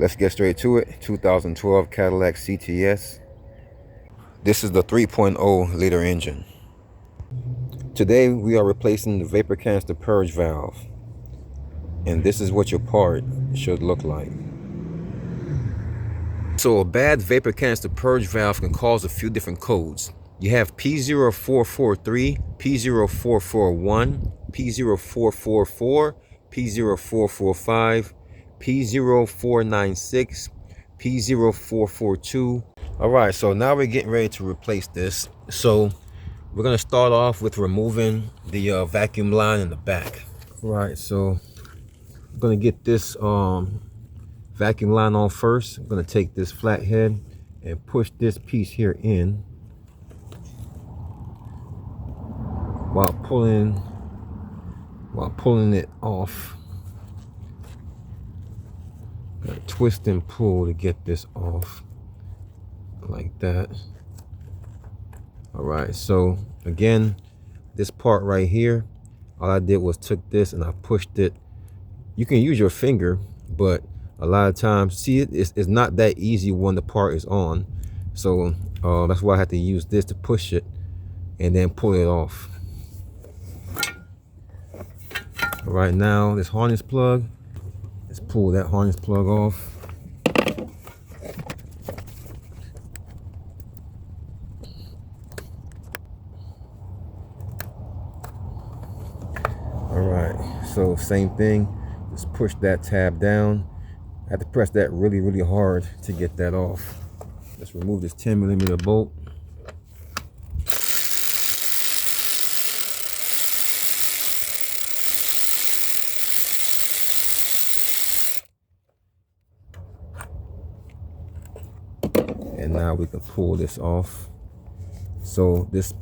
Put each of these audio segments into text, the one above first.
Let's get straight to it. 2012 Cadillac CTS. This is the 3.0 liter engine. Today we are replacing the vapor canister purge valve. And this is what your part should look like. So a bad vapor canister purge valve can cause a few different codes. You have P0443, P0441, P0444, P0445, P0496, P0442. All right, so now we're getting ready to replace this. So we're gonna start off with removing the vacuum line in the back. All right, so I'm gonna get this vacuum line on first. I'm gonna take this flathead and push this piece here in while pulling it off. Gotta twist and pull to get this off like that. All right, so again, this part right here, all I did was took this and I pushed it. You can use your finger, but a lot of times, see, it's not that easy when the part is on. So that's why I had to use this to push it and then pull it off. All right, now this harness plug, let's pull that harness plug off. All right, so same thing, just push that tab down. I had to press that really hard to get that off. Let's remove this 10mm bolt. And now we can pull this off. So this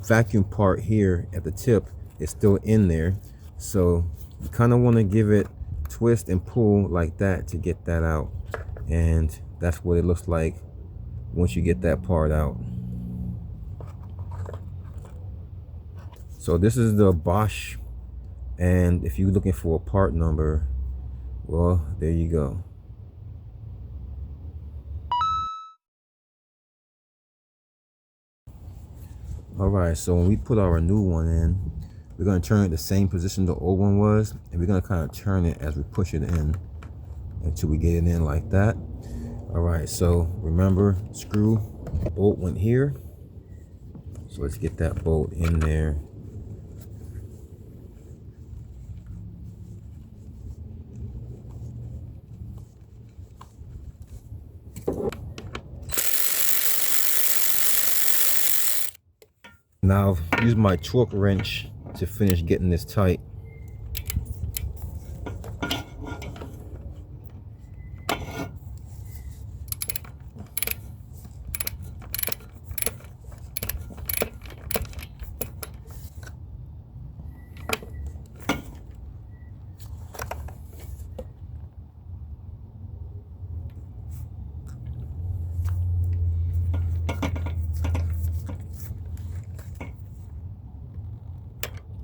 vacuum part here at the tip is still in there. So you kind of want to give it twist and pull like that to get that out. And that's what it looks like once you get that part out. So this is the Bosch. And if you're looking for a part number, well, there you go. All right, so when we put our new one in, we're going to turn it the same position the old one was, and we're going to kind of turn it as we push it in until we get it in like that. All right, so remember, screw, bolt went here. So let's get that bolt in there. Now use my torque wrench to finish getting this tight.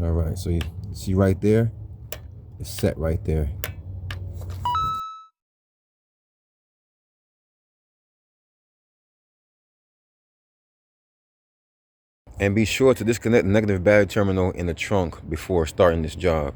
All right, so you see right there, it's set right there. And be sure to disconnect the negative battery terminal in the trunk before starting this job.